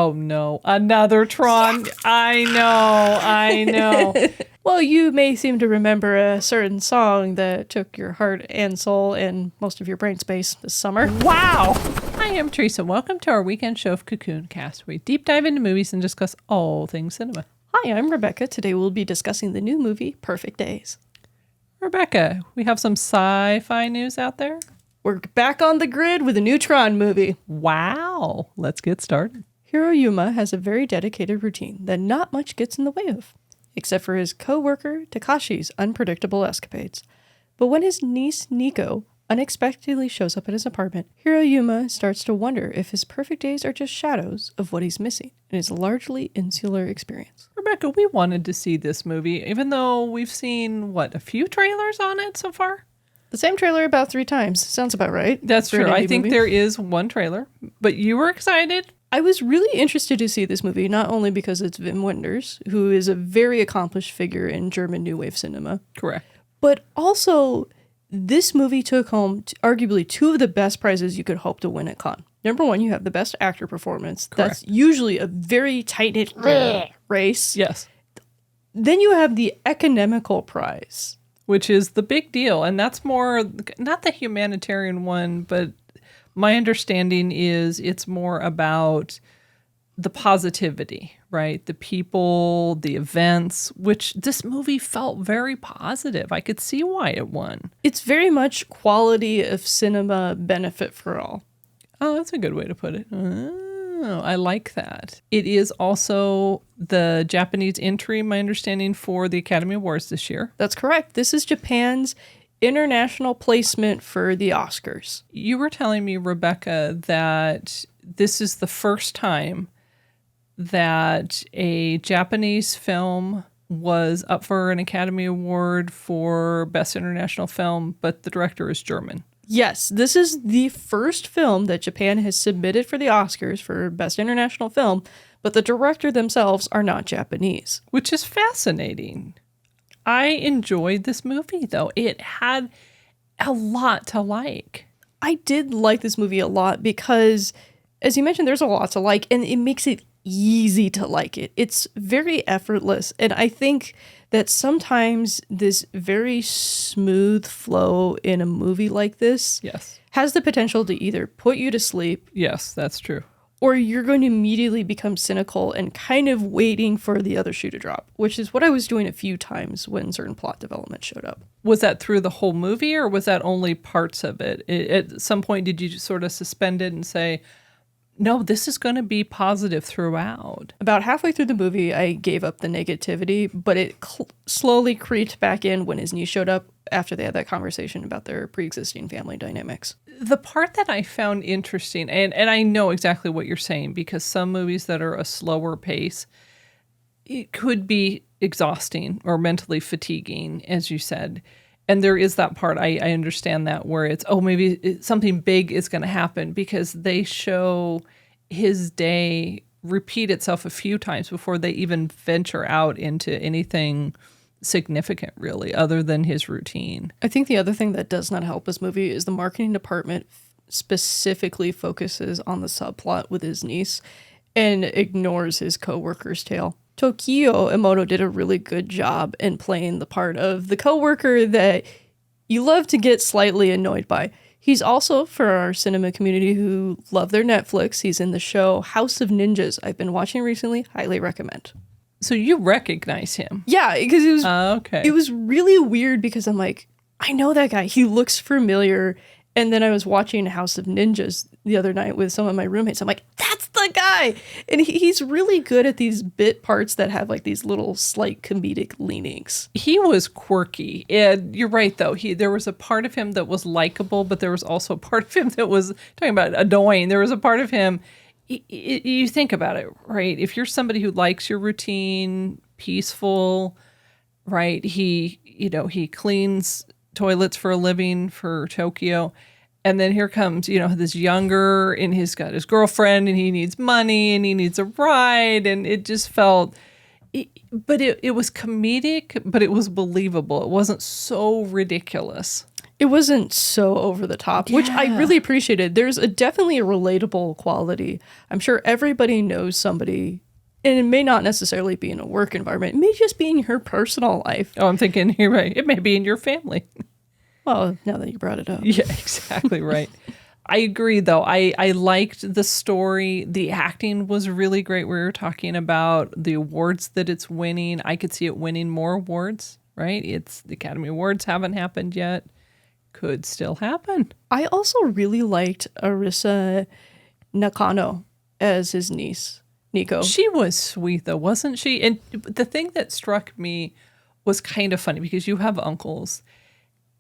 Oh, no. Another Tron. Yes! I know. Well, you may seem to remember a certain song that took your heart and soul and most of your brain space this summer. Wow. I am Teresa. Welcome to our weekend show of Cocoon Cast, where we deep dive into movies and discuss all things cinema. Hi, I'm Rebecca. Today we'll be discussing the new movie, Perfect Days. Rebecca, we have some sci-fi news out there? We're back on the grid with a new Tron movie. Wow. Let's get started. Hiroyuma has a very dedicated routine that not much gets in the way of, except for his co-worker Takashi's unpredictable escapades. But when his niece Nico unexpectedly shows up at his apartment, Hiroyuma starts to wonder if his perfect days are just shadows of what he's missing in his largely insular experience. Rebecca, we wanted to see this movie, even though we've seen, a few trailers on it so far? The same trailer about 3 times. Sounds about right. That's true. I think there is one trailer, but you were excited. I was really interested to see this movie, not only because it's Wim Wenders, who is a very accomplished figure in German New Wave cinema. Correct. But also, this movie took home arguably 2 of the best prizes you could hope to win at Cannes. Number 1, you have the best actor performance. Correct. That's usually a very tight-knit race. Yes. Then you have the economical prize, which is the big deal. And that's more, not the humanitarian one, but my understanding is it's more about the positivity, right? The people, the events, which this movie felt very positive. I could see why it won. It's very much quality of cinema benefit for all. Oh, that's a good way to put it. Oh, I like that. It is also the Japanese entry, my understanding, for the Academy Awards this year. That's correct. This is Japan's international placement for the Oscars. You were telling me, Rebecca, that this is the first time that a Japanese film was up for an Academy Award for Best International Film, but the director is German. Yes, this is the first film that Japan has submitted for the Oscars for Best International Film, but the director themselves are not Japanese. Which is fascinating. I enjoyed this movie, though. It had a lot to like. I did like this movie a lot because, as you mentioned, there's a lot to like, and it makes it easy to like it. It's very effortless, and I think that sometimes this very smooth flow in a movie like this has the potential to either put you to sleep. Yes, that's true. Or you're going to immediately become cynical and kind of waiting for the other shoe to drop, which is what I was doing a few times when certain plot development showed up. Was that through the whole movie, or was that only parts of it? At some point, did you just sort of suspend it and say, no, this is going to be positive throughout? About halfway through the movie, I gave up the negativity, but it slowly creeped back in when his niece showed up after they had that conversation about their pre-existing family dynamics. The part that I found interesting, and I know exactly what you're saying, because some movies that are a slower pace, it could be exhausting or mentally fatiguing, as you said. And there is that part, I understand that, where it's, maybe something big is going to happen, because they show his day repeat itself a few times before they even venture out into anything significant, really, other than his routine. I think the other thing that does not help this movie is the marketing department specifically focuses on the subplot with his niece and ignores his co-worker's tale. Tokio Emoto did a really good job in playing the part of the co-worker that you love to get slightly annoyed by. He's also, for our cinema community who love their Netflix, he's in the show House of Ninjas I've been watching recently. Highly recommend. So you recognize him? Yeah, because it was really weird, because I'm like, I know that guy. He looks familiar. And then I was watching House of Ninjas the other night with some of my roommates. I'm like, that's the guy. And he's really good at these bit parts that have like these little slight comedic leanings. He was quirky. And you're right, though. There was a part of him that was likable, but there was also a part of him that was, talking about annoying, there was a part of him, you think about it, right? If you're somebody who likes your routine, peaceful, right? He cleans toilets for a living for Tokyo. And then here comes, this younger, and he's got his girlfriend, and he needs money, and he needs a ride. And it just felt, but it was comedic, but it was believable. It wasn't so ridiculous. It wasn't so over the top, which I Yeah. really appreciated. There's definitely a relatable quality. I'm sure everybody knows somebody, and it may not necessarily be in a work environment. It may just be in your personal life. Oh, I'm thinking, you're right. It may be in your family. Well, now that you brought it up. Yeah, exactly right. I agree, though. I liked the story. The acting was really great. We were talking about the awards that it's winning. I could see it winning more awards, right? It's the Academy Awards haven't happened yet. Could still happen. I also really liked Arisa Nakano as his niece, Nico. She was sweet, though, wasn't she? And the thing that struck me was kind of funny because you have uncles,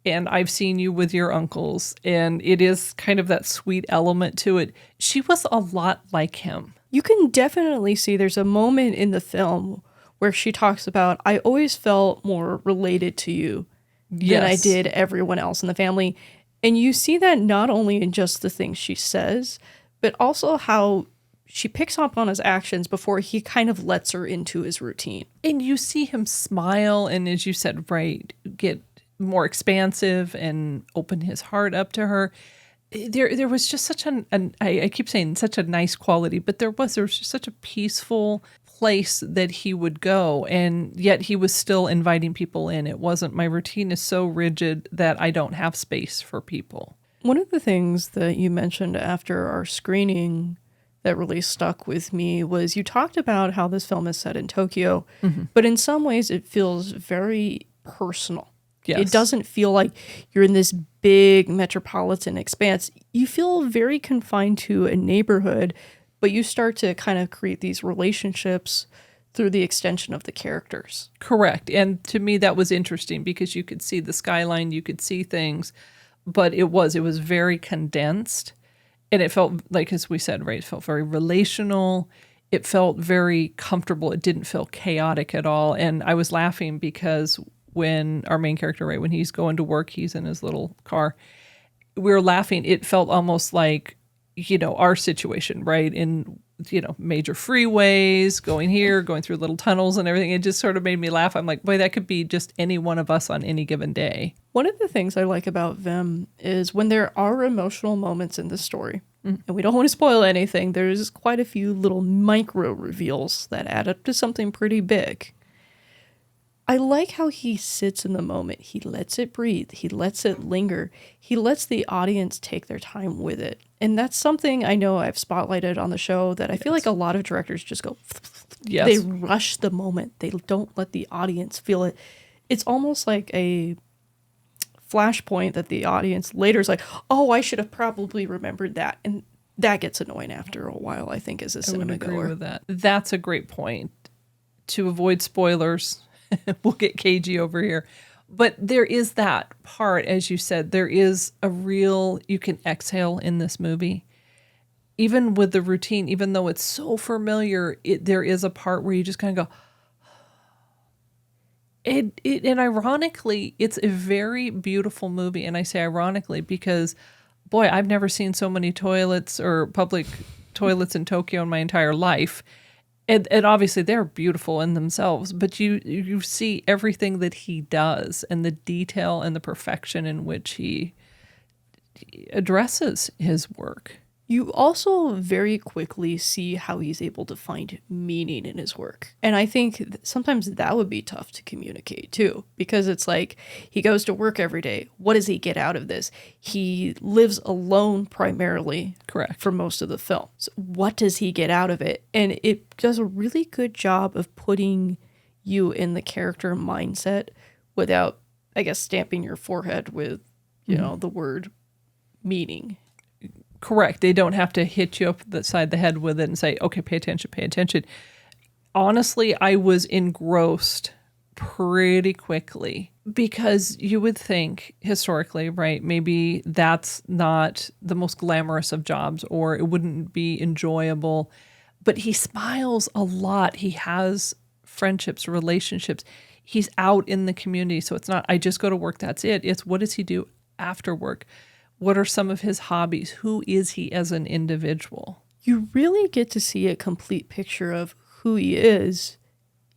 and I've seen you with your uncles, and it is kind of that sweet element to it. She was a lot like him. You can definitely see there's a moment in the film where she talks about, I always felt more related to you than I did everyone else in the family. And you see that not only in just the things she says, but also how she picks up on his actions before he kind of lets her into his routine. And you see him smile and, as you said, right, get more expansive and open his heart up to her. There was just such I keep saying such a nice quality, but there was just such a peaceful place that he would go, and yet he was still inviting people in. It wasn't, my routine is so rigid that I don't have space for people. One of the things that you mentioned after our screening that really stuck with me was you talked about how this film is set in Tokyo, but in some ways it feels very personal. Yes. It doesn't feel like you're in this big metropolitan expanse. You feel very confined to a neighborhood, but you start to kind of create these relationships through the extension of the characters. Correct. And to me, that was interesting because you could see the skyline, you could see things, but it was very condensed. And it felt like, as we said, right, it felt very relational. It felt very comfortable. It didn't feel chaotic at all. And I was laughing because when our main character, right, when he's going to work, he's in his little car, we were laughing. It felt almost like, our situation, right, in, major freeways, going here, going through little tunnels and everything. It just sort of made me laugh. I'm like, boy, that could be just any one of us on any given day. One of the things I like about Vim is when there are emotional moments in the story, and we don't want to spoil anything, there's quite a few little micro reveals that add up to something pretty big. I like how he sits in the moment. He lets it breathe. He lets it linger. He lets the audience take their time with it. And that's something I know I've spotlighted on the show that I feel like a lot of directors just go, Yes. they rush the moment. They don't let the audience feel it. It's almost like a flashpoint that the audience later is like, oh, I should have probably remembered that. And that gets annoying after a while, I think, as a cinema would agree goer. with that. That's a great point. To avoid spoilers, we'll get cagey over here. But there is that part, as you said, there is a real, you can exhale in this movie. Even with the routine, even though it's so familiar, there is a part where you just kind of go, and ironically, it's a very beautiful movie. And I say ironically because, boy, I've never seen so many toilets or public toilets in Tokyo in my entire life. And obviously they're beautiful in themselves, but you see everything that he does and the detail and the perfection in which he addresses his work. You also very quickly see how he's able to find meaning in his work. And I think sometimes that would be tough to communicate too, because it's like he goes to work every day. What does he get out of this? He lives alone primarily. Correct. For most of the film. So what does he get out of it? And it does a really good job of putting you in the character mindset without, I guess, stamping your forehead with, the word meaning. Correct. They don't have to hit you up the side of the head with it and say, okay, pay attention, pay attention. Honestly, I was engrossed pretty quickly because you would think historically, right, maybe that's not the most glamorous of jobs or it wouldn't be enjoyable, but he smiles a lot. He has friendships, relationships. He's out in the community. So it's not, I just go to work, that's it. It's what does he do after work? What are some of his hobbies? Who is he as an individual? You really get to see a complete picture of who he is,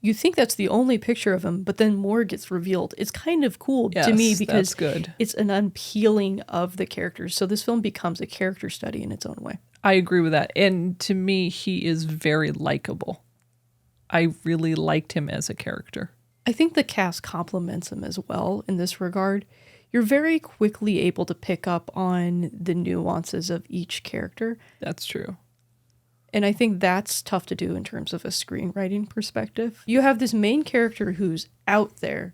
You think that's the only picture of him, but then more gets revealed. It's kind of cool Yes, to me because that's good. it's an unpeeling of the characters. So this film becomes a character study in its own way. I agree with that. And to me, he is very likable. I really liked him as a character. I think the cast complements him as well in this regard. You're very quickly able to pick up on the nuances of each character. That's true. And I think that's tough to do in terms of a screenwriting perspective. You have this main character who's out there,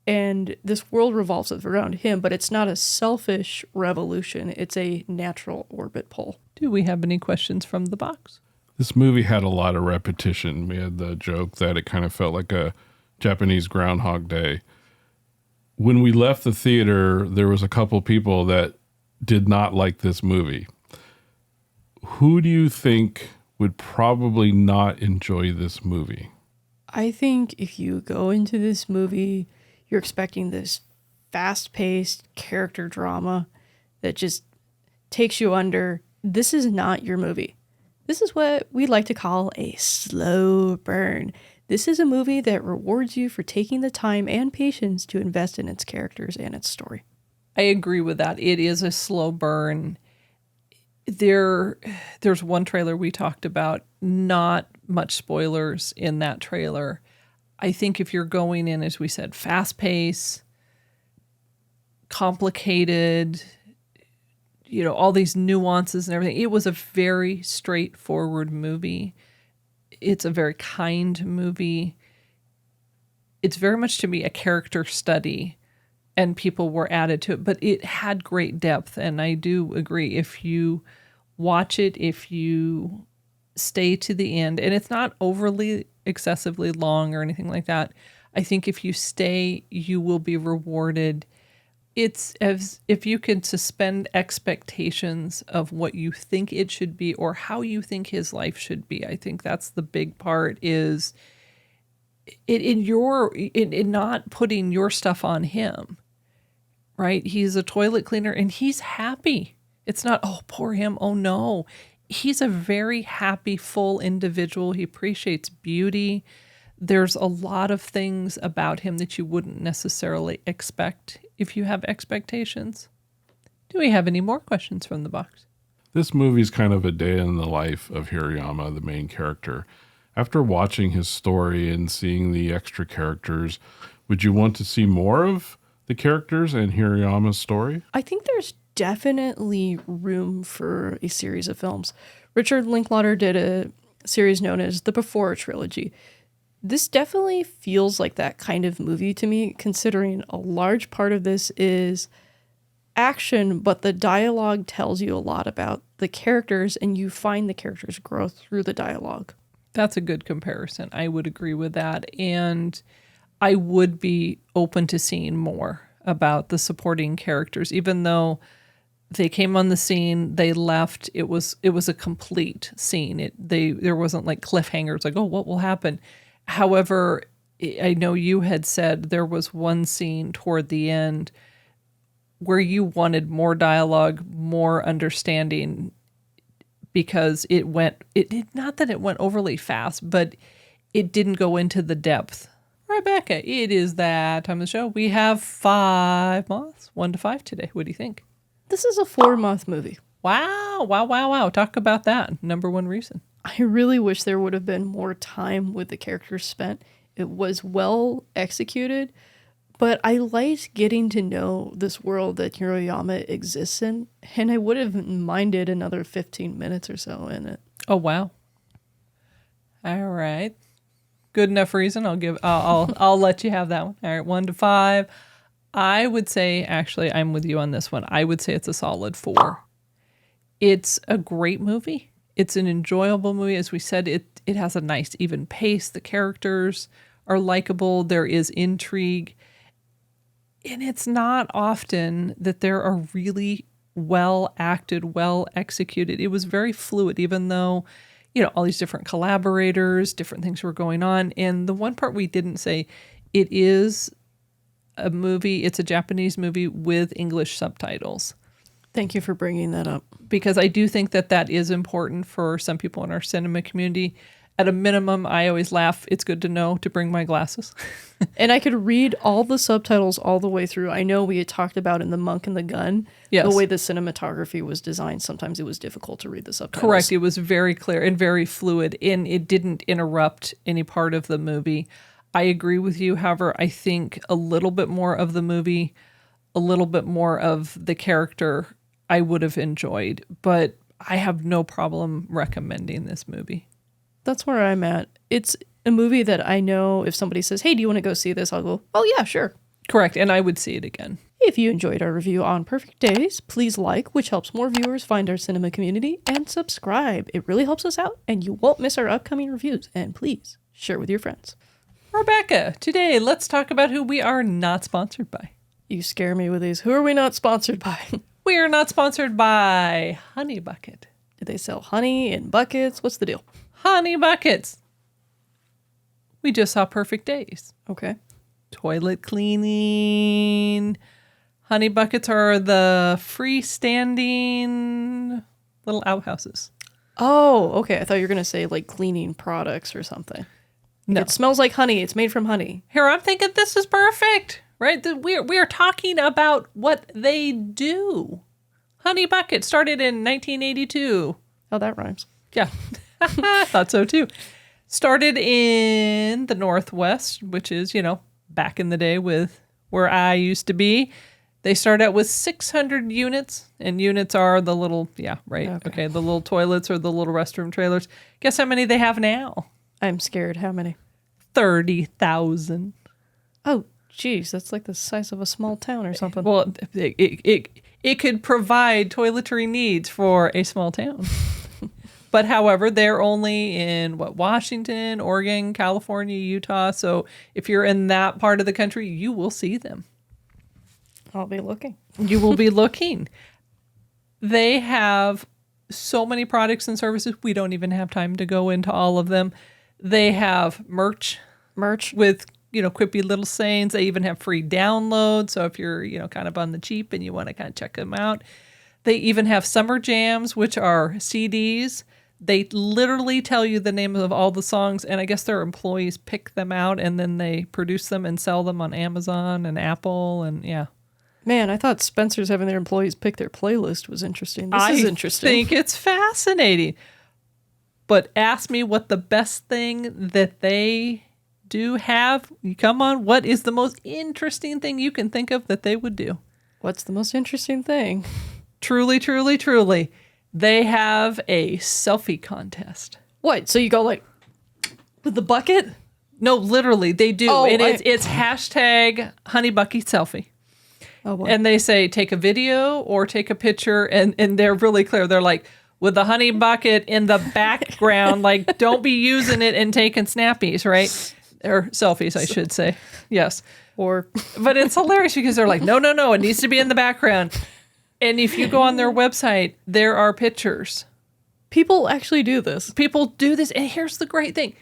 and this world revolves around him, but it's not a selfish revolution. It's a natural orbit pull. Do we have any questions from the box? This movie had a lot of repetition. We had the joke that it kind of felt like a Japanese Groundhog Day. When we left the theater, there was a couple people that did not like this movie. Who do you think would probably not enjoy this movie? I think if you go into this movie, you're expecting this fast-paced character drama that just takes you under. This is not your movie. This is what we like to call a slow burn. This is a movie that rewards you for taking the time and patience to invest in its characters and its story. I agree with that. It is a slow burn. There's one trailer we talked about, not much spoilers in that trailer. I think if you're going in, as we said, fast pace, complicated, all these nuances and everything, it was a very straightforward movie. It's a very kind movie. It's very much to me a character study, and people were added to it, but it had great depth. And I do agree, if you watch it, if you stay to the end, and it's not overly excessively long or anything like that, I think if you stay, you will be rewarded. It's as if you can suspend expectations of what you think it should be or how you think his life should be. I think that's the big part, is in not putting your stuff on him, right? He's a toilet cleaner and he's happy. It's not, oh, poor him. Oh no. He's a very happy, full individual. He appreciates beauty. There's a lot of things about him that you wouldn't necessarily expect if you have expectations. Do we have any more questions from the box? This movie's kind of a day in the life of Hirayama, the main character. After watching his story and seeing the extra characters, would you want to see more of the characters and Hirayama's story? I think there's definitely room for a series of films. Richard Linklater did a series known as the Before Trilogy. This definitely feels like that kind of movie to me, considering a large part of this is action, but the dialogue tells you a lot about the characters, and you find the characters' growth through the dialogue. That's a good comparison. I would agree with that. And I would be open to seeing more about the supporting characters, even though they came on the scene, they left. It was a complete scene. There wasn't like cliffhangers, like, oh, what will happen? However, I know you had said there was one scene toward the end where you wanted more dialogue, more understanding, because not that it went overly fast, but it didn't go into the depth. Rebecca, it is that time of the show. We have 5 moths, 1 to 5 today. What do you think? This is a 4-month movie. Wow. Talk about that. Number 1 reason. I really wish there would have been more time with the characters spent. It was well executed, but I liked getting to know this world that Hirayama exists in, and I would have minded another 15 minutes or so in it. Oh, wow. All right. Good enough reason. I'll let you have that one. All right, 1 to 5. I would say, actually, I'm with you on this one. I would say it's a solid 4. It's a great movie. It's an enjoyable movie. As we said, it has a nice even pace. The characters are likable. There is intrigue. And it's not often that there are really well acted, well executed. It was very fluid, even though, all these different collaborators, different things were going on. And the one part we didn't say, it is a movie, it's a Japanese movie with English subtitles. Thank you for bringing that up. Because I do think that is important for some people in our cinema community. At a minimum, I always laugh. It's good to know to bring my glasses. And I could read all the subtitles all the way through. I know we had talked about in The Monk and the Gun, Yes. the way the cinematography was designed. Sometimes it was difficult to read the subtitles. Correct. It was very clear and very fluid, and it didn't interrupt any part of the movie. I agree with you. However, I think a little bit more of the movie, a little bit more of the character I would have enjoyed, but I have no problem recommending this movie. That's where I'm at. It's a movie that I know if somebody says, hey, do you want to go see this? I'll go, oh, yeah, sure. Correct. And I would see it again. If you enjoyed our review on Perfect Days, please like, which helps more viewers find our cinema community, and subscribe. It really helps us out, and you won't miss our upcoming reviews. And please share with your friends. Rebecca, today let's talk about who we are not sponsored by. You scare me with these. Who are we not sponsored by? We are not sponsored by Honey Bucket. Do they sell honey in buckets? What's the deal? Honey Buckets. We just saw Perfect Days. Okay. Toilet cleaning. Honey Buckets are the freestanding little outhouses. Oh, okay. I thought you were going to say like cleaning products or something. No. It smells like honey. It's made from honey. Here, I'm thinking this is perfect, right? We are talking about what they do. Honey Bucket started in 1982. Oh, that rhymes. Yeah, I thought so too. Started in the Northwest, which is, back in the day with where I used to be. They start out with 600 units, and units are the little, okay, the little toilets or the little restroom trailers. Guess how many they have now? I'm scared. How many? 30,000. Oh, geez. That's like the size of a small town or something. Well, it could provide toiletry needs for a small town. But however, they're only in Washington, Oregon, California, Utah. So if you're in that part of the country, you will see them. I'll be looking. You will be looking. They have so many products and services. We don't even have time to go into all of them. They have merch with, quippy little sayings. They even have free downloads. So if you're, kind of on the cheap and you want to kind of check them out. They even have summer jams, which are CDs. They literally tell you the name of all the songs, and I guess their employees pick them out, and then they produce them and sell them on Amazon and Apple, and yeah. Man, I thought Spencer's having their employees pick their playlist was interesting. This is interesting. I think it's fascinating. But ask me what the best thing that they do have. Come on, what is the most interesting thing you can think of that they would do? What's the most interesting thing? Truly, truly, truly. They have a selfie contest. What? So you go like with the bucket? No, literally, they do. Oh, and it's hashtag Honey Bucket selfie. Oh, boy. And they say take a video or take a picture, and they're really clear. They're like, with the honey bucket in the background, like don't be using it and taking snappies, right? Or selfies, I should say. Yes. But it's hilarious because they're like, no, it needs to be in the background. And if you go on their website, there are pictures. People actually do this. People do this. And here's the great thing.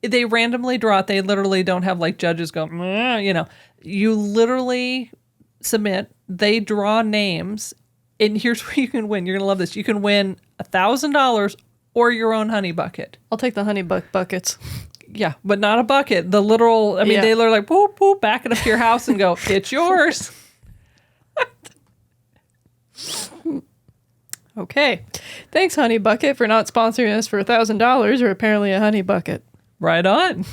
They randomly draw it. They literally don't have like judges go, You literally submit. They draw names. And here's where you can win. You're going to love this. You can win $1,000 or your own honey bucket. I'll take the honey buckets. Yeah, but not a bucket. The literal, they literally like, boop, boop, back it up to your house and go, it's yours. Okay. Thanks, Honey Bucket, for not sponsoring us for $1,000 or apparently a honey bucket. Right on.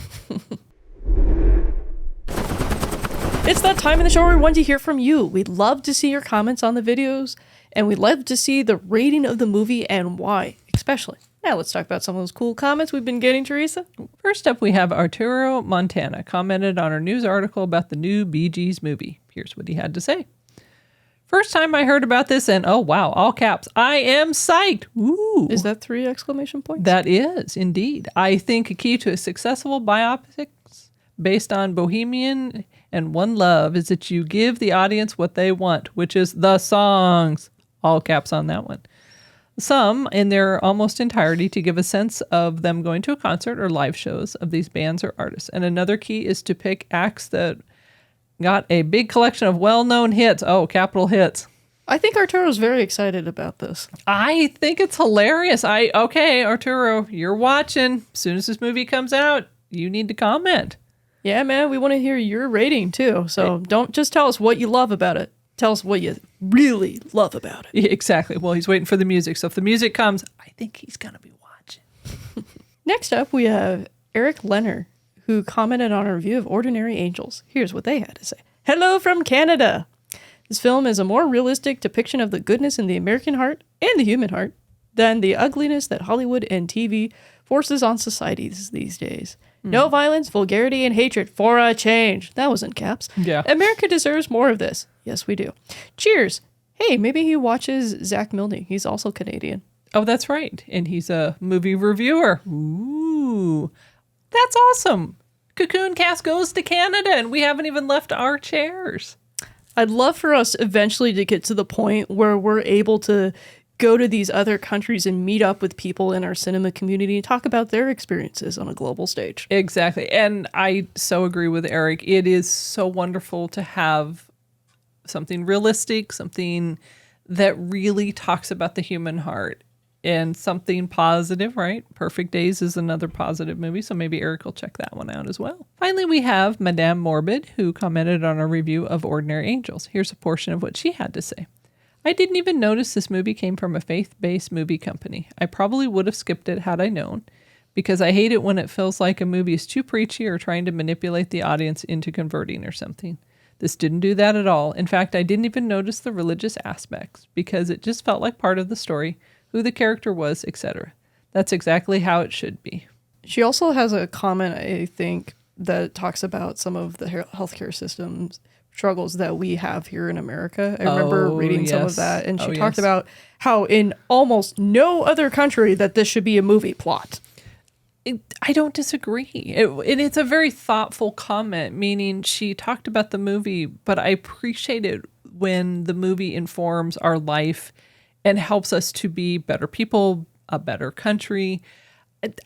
It's that time in the show where we want to hear from you. We'd love to see your comments on the videos, and we'd love to see the rating of the movie and why, especially. Now let's talk about some of those cool comments we've been getting, Teresa. First up, we have Arturo Montana commented on our news article about the new Bee Gees movie. Here's what he had to say. First time I heard about this, and oh wow, all caps, I am psyched. Ooh. Is that 3 exclamation points? That is, indeed. I think a key to a successful biopics based on Bohemian and One Love is that you give the audience what they want, which is the songs. All caps on that one. Some in their almost entirety to give a sense of them going to a concert or live shows of these bands or artists. And another key is to pick acts that got a big collection of well-known hits. Oh, capital hits. I think Arturo's very excited about this. I think it's hilarious. Okay, Arturo, you're watching. As soon as this movie comes out, you need to comment. Yeah, man, we want to hear your rating too. So don't just tell us what you love about it. Tell us what you really love about it. Yeah, exactly. Well, he's waiting for the music. So if the music comes, I think he's going to be watching. Next up, we have Eric Lenner, who commented on a review of Ordinary Angels. Here's what they had to say. Hello from Canada. This film is a more realistic depiction of the goodness in the American heart and the human heart than the ugliness that Hollywood and TV forces on societies these days. No violence, vulgarity, and hatred for a change. That was in caps. Yeah. America deserves more of this. Yes, we do. Cheers. Hey, maybe he watches Zach Milne. He's also Canadian. Oh, that's right. And he's a movie reviewer. Ooh, that's awesome. Cocoon Cast goes to Canada and we haven't even left our chairs. I'd love for us eventually to get to the point where we're able to go to these other countries and meet up with people in our cinema community and talk about their experiences on a global stage. Exactly. And I so agree with Eric. It is so wonderful to have something realistic, something that really talks about the human heart and something positive, right? Perfect Days is another positive movie, so maybe Eric will check that one out as well. Finally, we have Madame Morbid, who commented on a review of Ordinary Angels. Here's a portion of what she had to say. I didn't even notice this movie came from a faith-based movie company. I probably would have skipped it had I known, because I hate it when it feels like a movie is too preachy or trying to manipulate the audience into converting or something. This didn't do that at all. In fact, I didn't even notice the religious aspects, because it just felt like part of the story, who the character was, etc. That's exactly how it should be. She also has a comment, I think, that talks about some of the healthcare systems struggles that we have here in America. I remember reading some of that, and she talked about how in almost no other country that this should be a movie plot. I don't disagree. It's a very thoughtful comment, meaning she talked about the movie, but I appreciate it when the movie informs our life and helps us to be better people, a better country.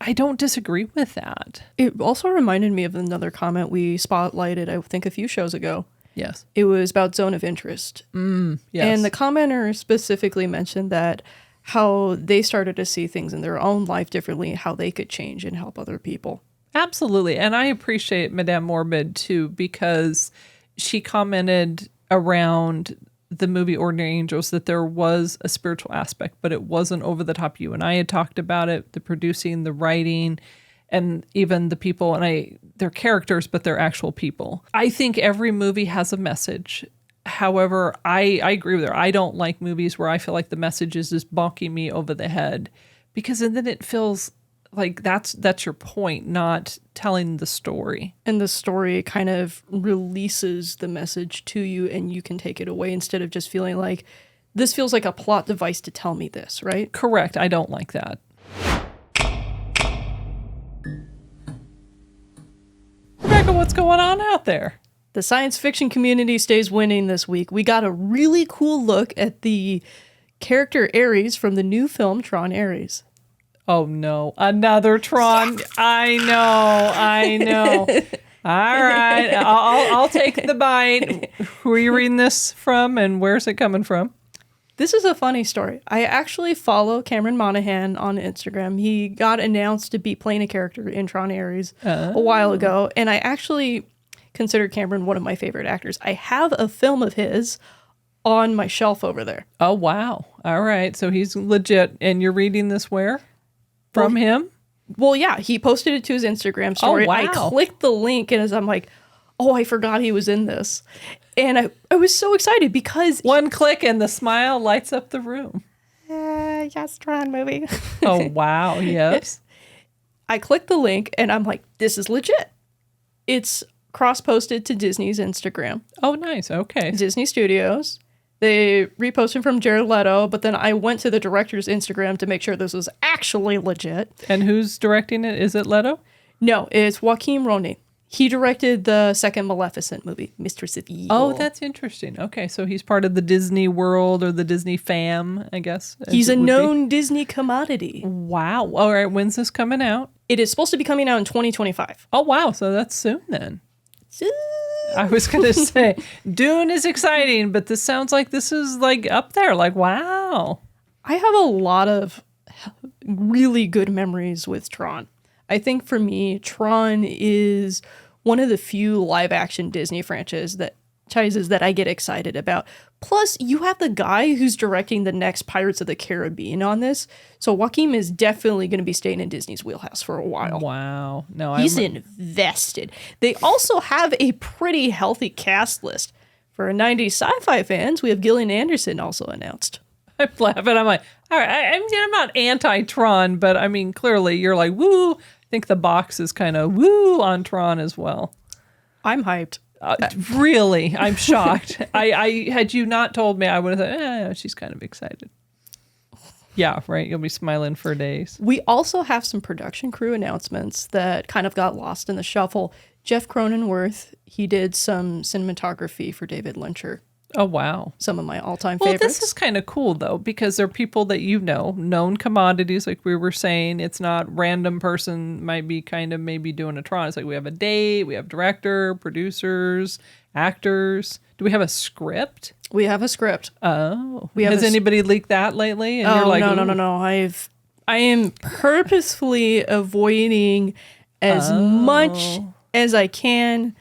I don't disagree with that. It also reminded me of another comment we spotlighted, I think, a few shows ago. Yes. It was about zone of interest. Yes. And the commenter specifically mentioned that how they started to see things in their own life differently, how they could change and help other people. Absolutely. And I appreciate Madame Morbid, too, because she commented around the movie Ordinary Angels that there was a spiritual aspect, but it wasn't over the top. You and I had talked about it, the producing, the writing, and even the people, and they're characters, but they're actual people. I think every movie has a message. However, I agree with her. I don't like movies where I feel like the message is just bonking me over the head, because then it feels like that's your point, not telling the story. And the story kind of releases the message to you, and you can take it away instead of just feeling like this feels like a plot device to tell me this, right? Correct. I don't like that. Rebecca, what's going on out there? The science fiction community stays winning this week. We got a really cool look at the character Ares from the new film Tron Ares. Oh no, another Tron. Yes! I know. All right, I'll take the bite. Who are you reading this from, and where's it coming from? This is a funny story. I actually follow Cameron Monaghan on Instagram. He got announced to be playing a character in Tron Ares a while ago, and I actually consider Cameron one of my favorite actors. I have a film of his on my shelf over there. Oh, wow. All right, so he's legit, and you're reading this where? From him? Well, yeah, he posted it to his Instagram story. Oh, wow. I clicked the link, and as I'm like, oh, I forgot he was in this. And I was so excited because... One click and the smile lights up the room. Yes, Tron movie. Oh, wow, yes. I clicked the link, and I'm like, this is legit. It's cross-posted to Disney's Instagram. Oh, nice, okay. Disney Studios. They reposted from Jared Leto, but then I went to the director's Instagram to make sure this was actually legit. And who's directing it? Is it Leto? No, it's Joaquin Ronin. He directed the second Maleficent movie, Mistress of Evil. Oh, that's interesting. Okay, so he's part of the Disney world or the Disney fam, I guess. He's a known Disney commodity. Wow. All right, when's this coming out? It is supposed to be coming out in 2025. Oh, wow, so that's soon then. I was going to say, Dune is exciting, but this sounds like this is like up there. Like, wow. I have a lot of really good memories with Tron. I think for me, Tron is one of the few live action Disney franchises that I get excited about. Plus, you have the guy who's directing the next Pirates of the Caribbean on this. So Joaquin is definitely going to be staying in Disney's wheelhouse for a while. Wow. No, He's invested. They also have a pretty healthy cast list. For 90s sci-fi fans, we have Gillian Anderson also announced. I'm laughing. I'm like, all right, I'm not anti-Tron, but I mean, clearly you're like, woo. I think the box is kind of woo on Tron as well. I'm hyped. Really, I'm shocked. I had you not told me, I would have thought, she's kind of excited. Yeah, right. You'll be smiling for days. We also have some production crew announcements that kind of got lost in the shuffle. Jeff Cronenworth, he did some cinematography for David Lyncher. Oh, wow. Some of my all-time Well, favorites. this is kind of cool, though, because they're people that you know, known commodities, like we were saying. It's not random person might be kind of maybe doing a Tron. It's like we have a date, we have director, producers, actors. Do we have a script? We have a script. Oh. Has anybody leaked that lately? And you're like, no. I am purposefully avoiding as much as I can,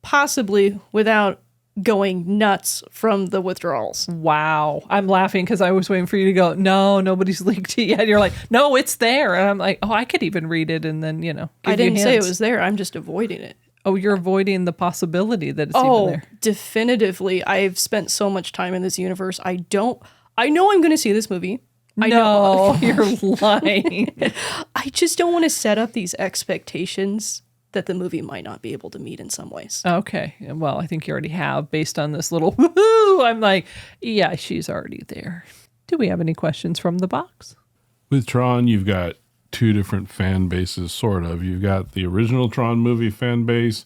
possibly without going nuts from the withdrawals. Wow. I'm laughing because I was waiting for you to go, no, nobody's leaked it yet. And you're like, no, it's there. And I'm like, oh, I could even read it and then, I didn't say it was there. I'm just avoiding it. Oh, you're avoiding the possibility that it's even there. Definitively. I've spent so much time in this universe. I know I'm going to see this movie. No, you're lying. I just don't want to set up these expectations that the movie might not be able to meet in some ways. Okay. Well, I think you already have based on this little woohoo. I'm like, yeah, she's already there. Do we have any questions from the box? With Tron, you've got two different fan bases, sort of. You've got the original Tron movie fan base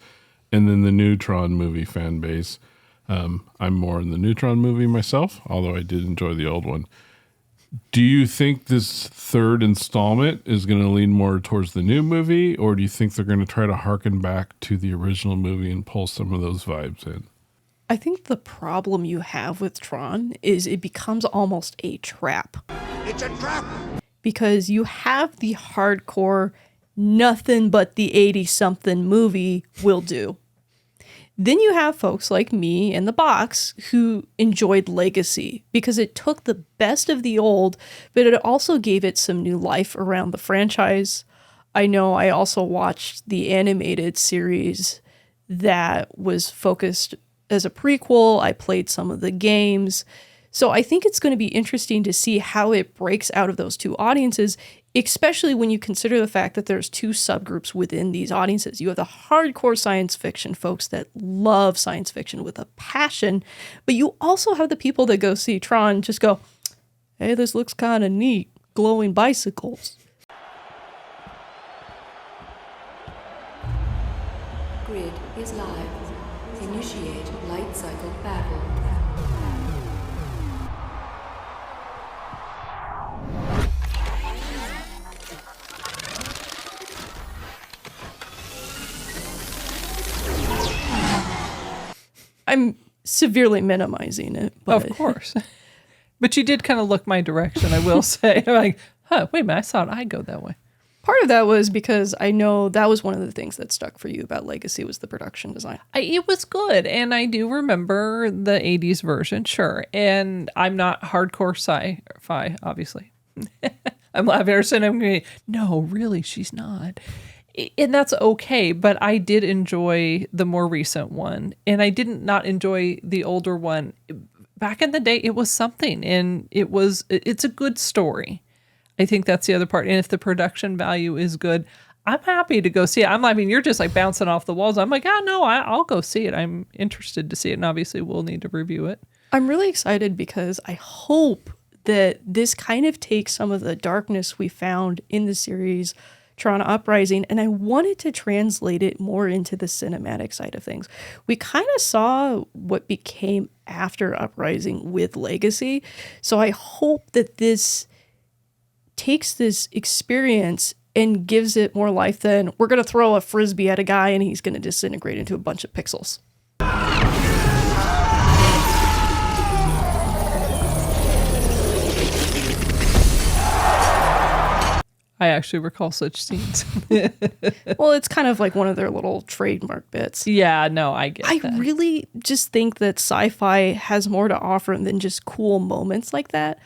and then the new Tron movie fan base. I'm more in the new Tron movie myself, although I did enjoy the old one. Do you think this third installment is going to lean more towards the new movie, or do you think they're going to try to harken back to the original movie and pull some of those vibes in? I think the problem you have with Tron is it becomes almost a trap. It's a trap! Because you have the hardcore, nothing but the 80-something movie will do. Then you have folks like me and the box who enjoyed Legacy because it took the best of the old, but it also gave it some new life around the franchise. I know I also watched the animated series that was focused as a prequel. I played some of the games. So I think it's going to be interesting to see how it breaks out of those two audiences, especially when you consider the fact that there's two subgroups within these audiences. You have the hardcore science fiction folks that love science fiction with a passion, but you also have the people that go see Tron just go, hey, this looks kind of neat, glowing bicycles. Grid is live. Initiate light cycle battle. I'm severely minimizing it. But Of course. But you did kind of look my direction, I will say. I'm like, wait a minute, I thought I'd go that way. part of that was because I know that was one of the things that stuck for you about Legacy was the production design. It was good, and I do remember the 80s version, sure. And I'm not hardcore sci-fi, obviously. I'm laughing at I'm going, no, really, she's not. And that's okay, but I did enjoy the more recent one, and I didn't not enjoy the older one. Back in the day, it was something, and it's a good story. I think that's the other part. And if the production value is good, I'm happy to go see it. I'm you're just like bouncing off the walls. I'm like, no, I'll go see it. I'm interested to see it, and obviously we'll need to review it. I'm really excited because I hope that this kind of takes some of the darkness we found in the series Tron Uprising, and I wanted to translate it more into the cinematic side of things. We kind of saw what became after Uprising with Legacy, so I hope that this takes this experience and gives it more life than we're going to throw a frisbee at a guy and he's going to disintegrate into a bunch of pixels. I actually recall such scenes. Well, it's kind of like one of their little trademark bits. Yeah, no, I get I that. really just think that sci-fi has more to offer than just cool moments like that.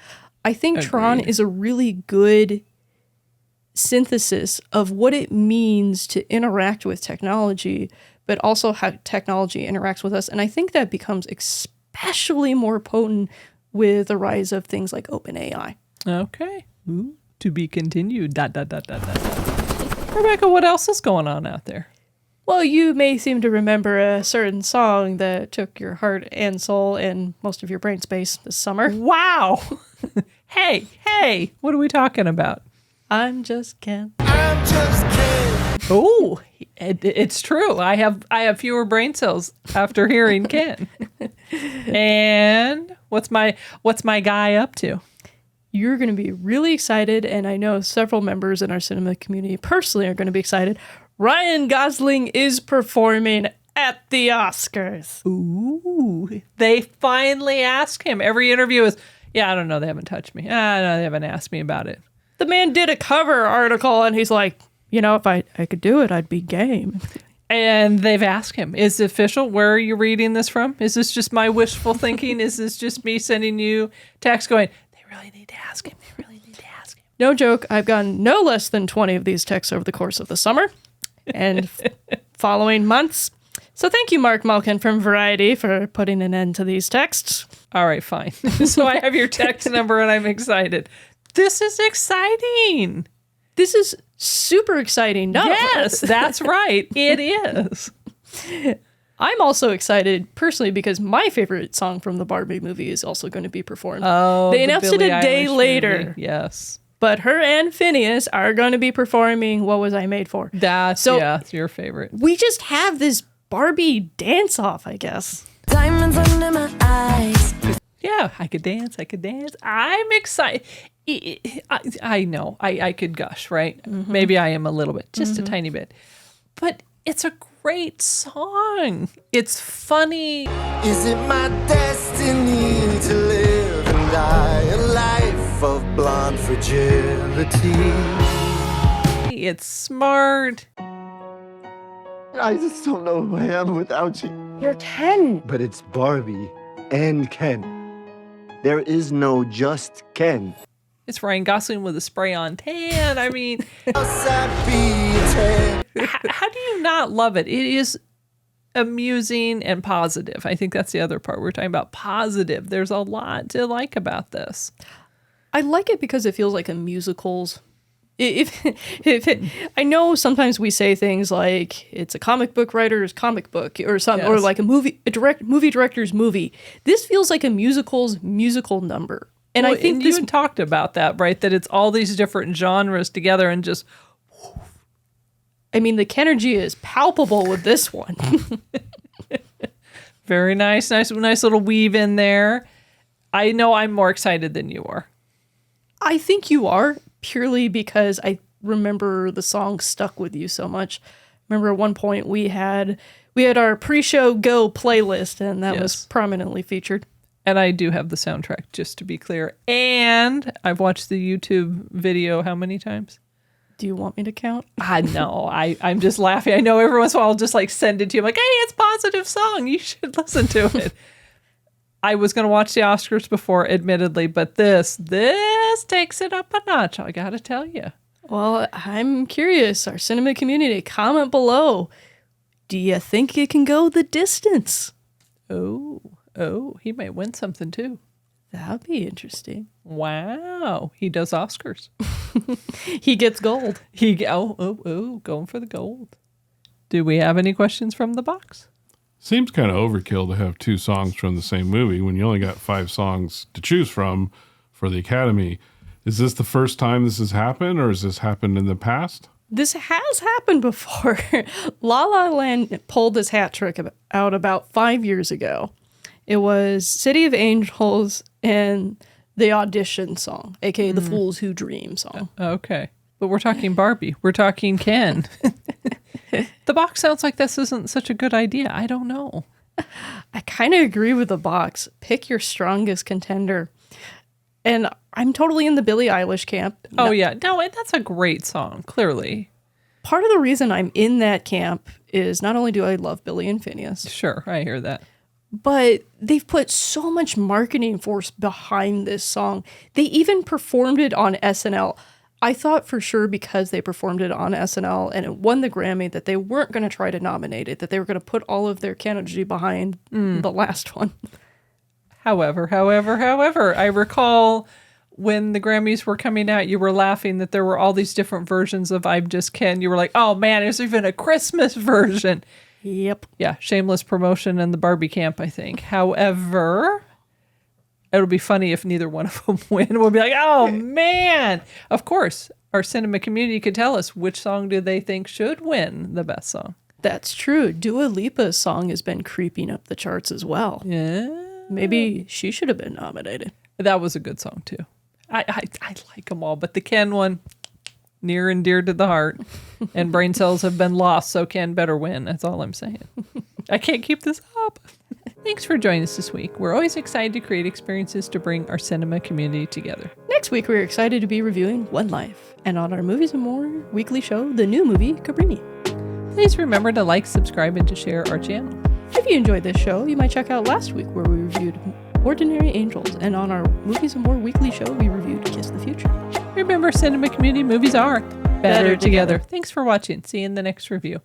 I think Tron Agreed. is a really good synthesis of what it means to interact with technology, but also how technology interacts with us. And I think that becomes especially more potent with the rise of things like OpenAI. Okay. Ooh, to be continued. ... Rebecca, what else is going on out there? Well, you may seem to remember a certain song that took your heart and soul and most of your brain space this summer. Wow. Hey, what are we talking about? I'm just Ken. Oh, it's true. I have fewer brain cells after hearing Ken. And what's my guy up to? You're going to be really excited, and I know several members in our cinema community personally are going to be excited. Ryan Gosling is performing at the Oscars. Ooh, they finally ask him. Every interview is, yeah, I don't know. They haven't touched me. No, they haven't asked me about it. The man did a cover article, and he's like, if I could do it, I'd be game. And they've asked him, is it official? Where are you reading this from? Is this just my wishful thinking? Is this just me sending you text going, they really need to ask him. They really need to ask him. No joke, I've gotten no less than 20 of these texts over the course of the summer and following months. So thank you, Mark Malkin from Variety, for putting an end to these texts. All right, fine. So I have your text number and I'm excited. This is exciting. This is super exciting. Yes, that's right. It is. I'm also excited personally because my favorite song from the Barbie movie is also going to be performed. Oh, they announced it a day later. Movie. Yes. But her and Phineas are going to be performing What Was I Made For? It's your favorite. We just have this Barbie dance off, I guess. Diamonds under my eyes. Yeah, I could dance. I'm excited. I know. I could gush, right? Mm-hmm. Maybe I am a little bit, just a tiny bit. But it's a great song. It's funny. Is it my destiny to live and die a life of blonde fragility? It's smart. I just don't know who I am without you. You're Ken. But it's Barbie and Ken. There is no just Ken. It's Ryan Gosling with a spray-on tan. I mean, how do you not love it? It is amusing and positive. I think that's the other part. We're talking about positive. There's a lot to like about this. I like it because it feels like a musicals. I know sometimes we say things like it's a comic book writer's comic book or something, or like a movie director's movie. This feels like a musical's musical number. And I think you talked about that, right? That it's all these different genres together and just. I mean, the Kenergy is palpable with this one. Very nice little weave in there. I know I'm more excited than you are. I think you are, purely because I remember the song stuck with you so much. Remember at one point we had our pre-show Go playlist, and that was prominently featured. And I do have the soundtrack, just to be clear. And I've watched the YouTube video how many times? Do you want me to count? No, I'm just laughing. I know every once in a while I'll just like send it to you. I'm like, hey, it's a positive song. You should listen to it. I was going to watch the Oscars before, admittedly, but this takes it up a notch, I got to tell you. Well, I'm curious. Our cinema community, comment below. Do you think it can go the distance? Oh, he might win something too. That'd be interesting. Wow, he does Oscars. He gets gold. Going for the gold. Do we have any questions from the box? Seems kind of overkill to have two songs from the same movie when you only got 5 songs to choose from for the Academy. Is this the first time this has happened, or has this happened in the past? This has happened before. La La Land pulled this hat trick out about 5 years ago. It was City of Angels and the Audition song, aka the Fools Who Dream song. Okay. But we're talking Barbie. We're talking Ken. The box sounds like this isn't such a good idea. I don't know. I kind of agree with the box. Pick your strongest contender. And I'm totally in the Billie Eilish camp. Oh, yeah. No, and that's a great song, clearly. Part of the reason I'm in that camp is not only do I love Billy and Phineas, Sure, I hear that. but they've put so much marketing force behind this song. They even performed it on SNL. I thought for sure because they performed it on SNL and it won the Grammy that they weren't going to try to nominate it, that they were going to put all of their energy behind the last one. However, I recall when the Grammys were coming out, you were laughing that there were all these different versions of I'm Just Ken. You were like, oh man, there's even a Christmas version. Yep. Yeah, shameless promotion and the Barbie camp, I think. However, it'll be funny if neither one of them win. We'll be like, oh man. Of course, our cinema community could tell us which song do they think should win the best song. That's true. Dua Lipa's song has been creeping up the charts as well. Yeah. Maybe she should have been nominated. That was a good song too. I like them all, but the Ken one, near and dear to the heart. And brain cells have been lost, so Ken better win. That's all I'm saying. I can't keep this up. Thanks for joining us this week. We're always excited to create experiences to bring our cinema community together. Next week, we're excited to be reviewing One Life. And on our Movies and More weekly show, the new movie, Cabrini. Please remember to like, subscribe, and to share our channel. If you enjoyed this show, you might check out last week where we reviewed Ordinary Angels. And on our Movies and More weekly show, we reviewed Kiss the Future. Remember, cinema community movies are better together. Thanks for watching. See you in the next review.